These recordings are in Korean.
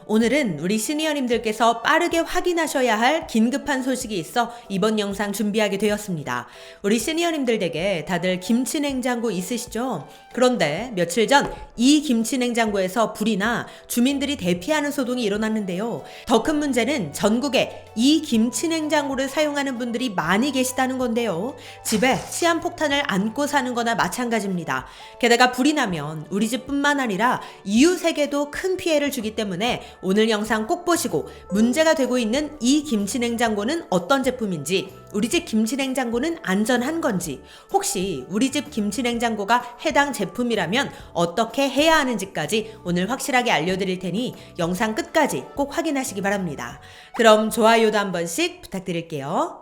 오늘은 우리 시니어님들께서 빠르게 확인하셔야 할 긴급한 소식이 있어 이번 영상 준비하게 되었습니다. 우리 시니어님들 댁에 다들 김치냉장고 있으시죠? 그런데 며칠 전 이 김치냉장고에서 불이 나 주민들이 대피하는 소동이 일어났는데요. 더 큰 문제는 전국에 이 김치냉장고를 사용하는 분들이 많이 계시다는 건데요. 집에 시한폭탄을 안고 사는 거나 마찬가지입니다. 게다가 불이 나면 우리 집뿐만 아니라 이웃에게도 큰 피해를 주기 때문에 오늘 영상 꼭 보시고 문제가 되고 있는 이 김치냉장고는 어떤 제품인지, 우리 집 김치냉장고는 안전한 건지, 혹시 우리 집 김치냉장고가 해당 제품이라면 어떻게 해야 하는지까지 오늘 확실하게 알려드릴 테니 영상 끝까지 꼭 확인하시기 바랍니다. 그럼 좋아요도 한 번씩 부탁드릴게요.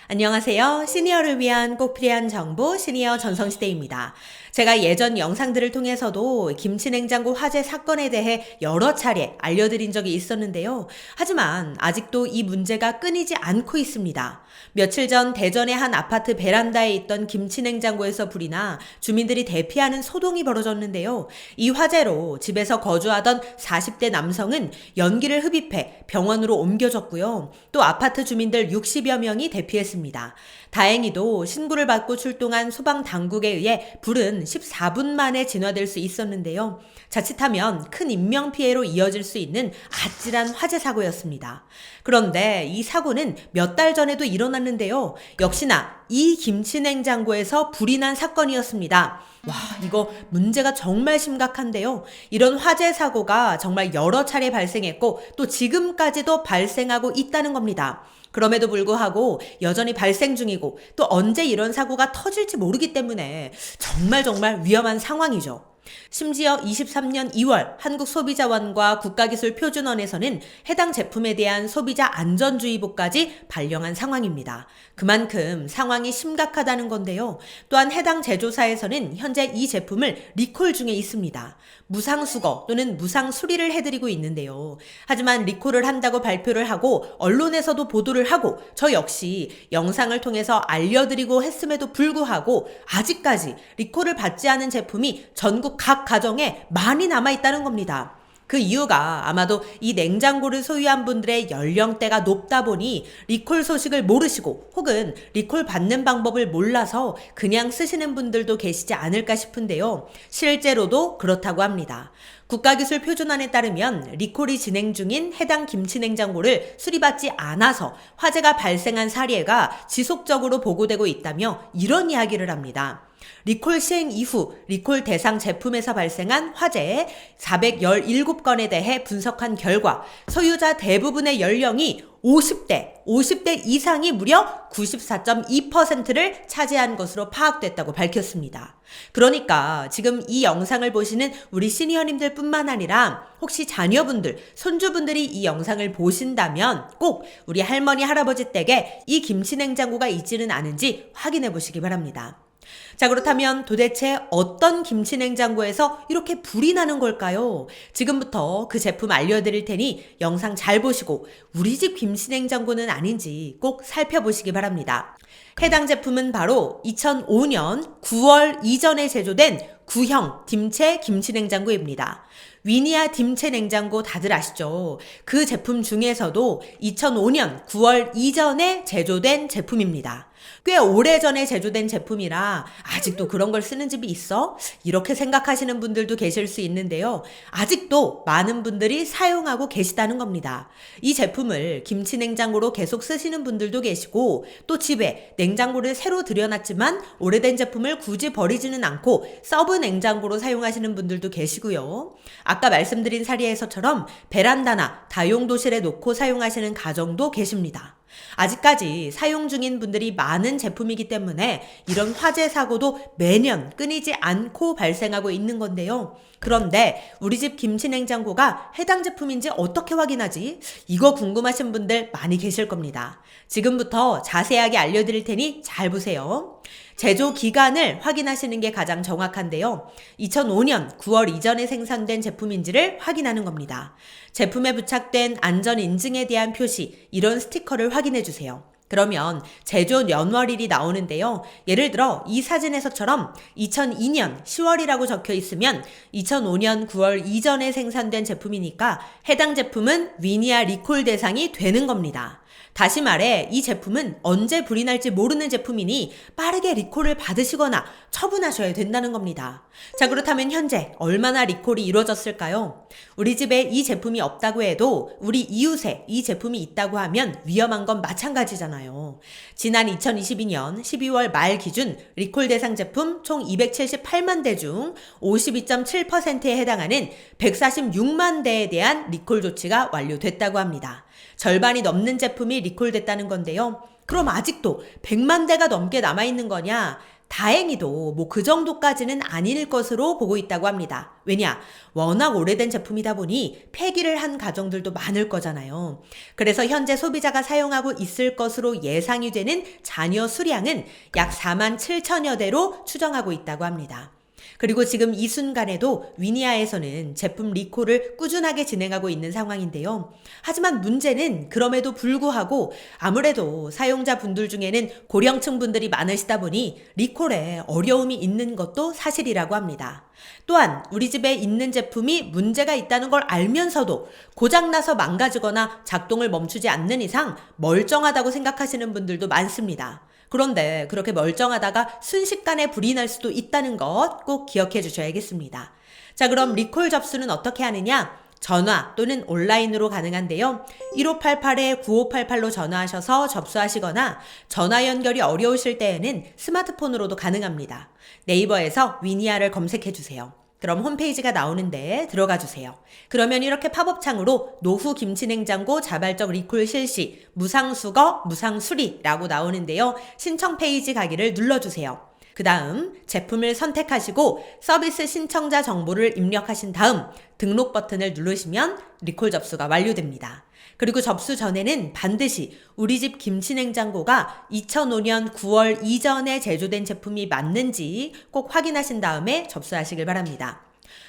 안녕하세요. 시니어를 위한 꼭 필요한 정보 시니어 전성시대입니다. 제가 예전 영상들을 통해서도 김치냉장고 화재 사건에 대해 여러 차례 알려드린 적이 있었는데요. 하지만 아직도 이 문제가 끊이지 않고 있습니다. 며칠 전 대전의 한 아파트 베란다에 있던 김치냉장고에서 불이 나 주민들이 대피하는 소동이 벌어졌는데요. 이 화재로 집에서 거주하던 40대 남성은 연기를 흡입해 병원으로 옮겨졌고요. 또 아파트 주민들 60여 명이 대피했습니다. 다행히도 신고를 받고 출동한 소방당국에 의해 불은 14분 만에 진화될 수 있었는데요. 자칫하면 큰 인명피해로 이어질 수 있는 아찔한 화재 사고였습니다. 그런데 이 사고는 몇 달 전에도 일어났는데요. 역시나 이 김치냉장고에서 불이 난 사건이었습니다. 와, 이거 문제가 정말 심각한데요. 이런 화재 사고가 정말 여러 차례 발생했고 또 지금까지도 발생하고 있다는 겁니다. 그럼에도 불구하고 여전히 발생 중이고 또 언제 이런 사고가 터질지 모르기 때문에 정말 위험한 상황이죠. 심지어 23년 2월 한국소비자원과 국가기술표준원에서는 해당 제품에 대한 소비자 안전주의보까지 발령한 상황입니다. 그만큼 상황이 심각하다는 건데요. 또한 해당 제조사에서는 현재 이 제품을 리콜 중에 있습니다. 무상수거 또는 무상수리를 해드리고 있는데요. 하지만 리콜을 한다고 발표를 하고 언론에서도 보도를 하고 저 역시 영상을 통해서 알려드리고 했음에도 불구하고 아직까지 리콜을 받지 않은 제품이 전국 각 가정에 많이 남아있다는 겁니다. 그 이유가 아마도 이 냉장고를 소유한 분들의 연령대가 높다 보니 리콜 소식을 모르시고 혹은 리콜 받는 방법을 몰라서 그냥 쓰시는 분들도 계시지 않을까 싶은데요. 실제로도 그렇다고 합니다. 국가기술표준안에 따르면 리콜이 진행 중인 해당 김치냉장고를 수리받지 않아서 화재가 발생한 사례가 지속적으로 보고되고 있다며 이런 이야기를 합니다. 리콜 시행 이후 리콜 대상 제품에서 발생한 화재 417건에 대해 분석한 결과 소유자 대부분의 연령이 50대 이상이 무려 94.2%를 차지한 것으로 파악됐다고 밝혔습니다. 그러니까 지금 이 영상을 보시는 우리 시니어님들 뿐만 아니라 혹시 자녀분들, 손주분들이 이 영상을 보신다면 꼭 우리 할머니, 할아버지 댁에 이 김치냉장고가 있지는 않은지 확인해 보시기 바랍니다. 자, 그렇다면 도대체 어떤 김치냉장고에서 이렇게 불이 나는 걸까요? 지금부터 그 제품 알려드릴 테니 영상 잘 보시고 우리 집 김치냉장고는 아닌지 꼭 살펴보시기 바랍니다. 해당 제품은 바로 2005년 9월 이전에 제조된 구형 딤체 김치냉장고입니다. 위니아 딤체 냉장고 다들 아시죠? 그 제품 중에서도 2005년 9월 이전에 제조된 제품입니다. 꽤 오래전에 제조된 제품이라 아직도 그런 걸 쓰는 집이 있어? 이렇게 생각하시는 분들도 계실 수 있는데요. 아직도 많은 분들이 사용하고 계시다는 겁니다. 이 제품을 김치냉장고로 계속 쓰시는 분들도 계시고 또 집에 냉장고를 새로 들여놨지만 오래된 제품을 굳이 버리지는 않고 서브 냉장고로 사용하시는 분들도 계시고요. 아까 말씀드린 사례에서처럼 베란다나 다용도실에 놓고 사용하시는 가정도 계십니다. 아직까지 사용 중인 분들이 많은 제품이기 때문에 이런 화재 사고도 매년 끊이지 않고 발생하고 있는 건데요. 그런데 우리 집 김치냉장고가 해당 제품인지 어떻게 확인하지? 이거 궁금하신 분들 많이 계실 겁니다. 지금부터 자세하게 알려드릴 테니 잘 보세요. 제조 기간을 확인하시는 게 가장 정확한데요. 2005년 9월 이전에 생산된 제품인지를 확인하는 겁니다. 제품에 부착된 안전 인증에 대한 표시, 이런 스티커를 확인해 주세요. 그러면 제조 연월일이 나오는데요. 예를 들어 이 사진에서처럼 2002년 10월이라고 적혀 있으면 2005년 9월 이전에 생산된 제품이니까 해당 제품은 위니아 리콜 대상이 되는 겁니다. 다시 말해 이 제품은 언제 불이 날지 모르는 제품이니 빠르게 리콜을 받으시거나 처분하셔야 된다는 겁니다. 자, 그렇다면 현재 얼마나 리콜이 이루어졌을까요? 우리 집에 이 제품이 없다고 해도 우리 이웃에 이 제품이 있다고 하면 위험한 건 마찬가지잖아요. 지난 2022년 12월 말 기준 리콜 대상 제품 총 278만 대 중 52.7%에 해당하는 146만 대에 대한 리콜 조치가 완료됐다고 합니다. 절반이 넘는 제품이 리콜됐다는 건데요. 그럼 아직도 100만 대가 넘게 남아있는 거냐? 다행히도 그 정도까지는 아닐 것으로 보고 있다고 합니다. 왜냐? 워낙 오래된 제품이다 보니 폐기를 한 가정들도 많을 거잖아요. 그래서 현재 소비자가 사용하고 있을 것으로 예상이 되는 잔여 수량은 약 4만 7천여 대로 추정하고 있다고 합니다. 그리고 지금 이 순간에도 위니아에서는 제품 리콜을 꾸준하게 진행하고 있는 상황인데요. 하지만 문제는 그럼에도 불구하고 아무래도 사용자 분들 중에는 고령층 분들이 많으시다 보니 리콜에 어려움이 있는 것도 사실이라고 합니다. 또한 우리 집에 있는 제품이 문제가 있다는 걸 알면서도 고장나서 망가지거나 작동을 멈추지 않는 이상 멀쩡하다고 생각하시는 분들도 많습니다. 그런데 그렇게 멀쩡하다가 순식간에 불이 날 수도 있다는 것 꼭 기억해 주셔야겠습니다. 자, 그럼 리콜 접수는 어떻게 하느냐? 전화 또는 온라인으로 가능한데요. 1588-9588로 전화하셔서 접수하시거나 전화 연결이 어려우실 때에는 스마트폰으로도 가능합니다. 네이버에서 위니아를 검색해 주세요. 그럼 홈페이지가 나오는데 들어가 주세요. 그러면 이렇게 팝업창으로 노후 김치냉장고 자발적 리콜 실시, 무상수거, 무상수리라고 나오는데요. 신청 페이지 가기를 눌러주세요. 그 다음 제품을 선택하시고 서비스 신청자 정보를 입력하신 다음 등록 버튼을 누르시면 리콜 접수가 완료됩니다. 그리고 접수 전에는 반드시 우리 집 김치냉장고가 2005년 9월 이전에 제조된 제품이 맞는지 꼭 확인하신 다음에 접수하시길 바랍니다.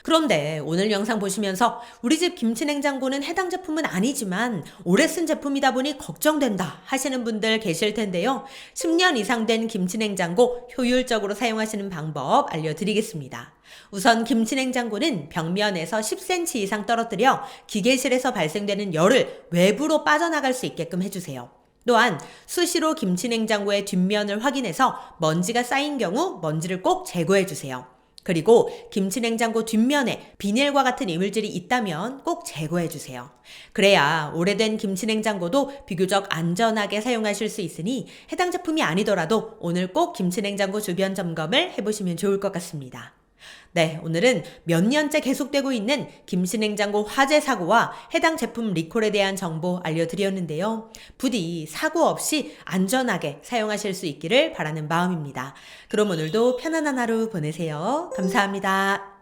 그런데 오늘 영상 보시면서 우리 집 김치냉장고는 해당 제품은 아니지만 오래 쓴 제품이다 보니 걱정된다 하시는 분들 계실 텐데요. 10년 이상 된 김치냉장고 효율적으로 사용하시는 방법 알려드리겠습니다. 우선 김치냉장고는 벽면에서 10cm 이상 떨어뜨려 기계실에서 발생되는 열을 외부로 빠져나갈 수 있게끔 해주세요. 또한 수시로 김치냉장고의 뒷면을 확인해서 먼지가 쌓인 경우 먼지를 꼭 제거해주세요. 그리고 김치냉장고 뒷면에 비닐과 같은 이물질이 있다면 꼭 제거해주세요. 그래야 오래된 김치냉장고도 비교적 안전하게 사용하실 수 있으니 해당 제품이 아니더라도 오늘 꼭 김치냉장고 주변 점검을 해보시면 좋을 것 같습니다. 네, 오늘은 몇 년째 계속되고 있는 김치냉장고 화재 사고와 해당 제품 리콜에 대한 정보 알려드렸는데요. 부디 사고 없이 안전하게 사용하실 수 있기를 바라는 마음입니다. 그럼 오늘도 편안한 하루 보내세요. 감사합니다.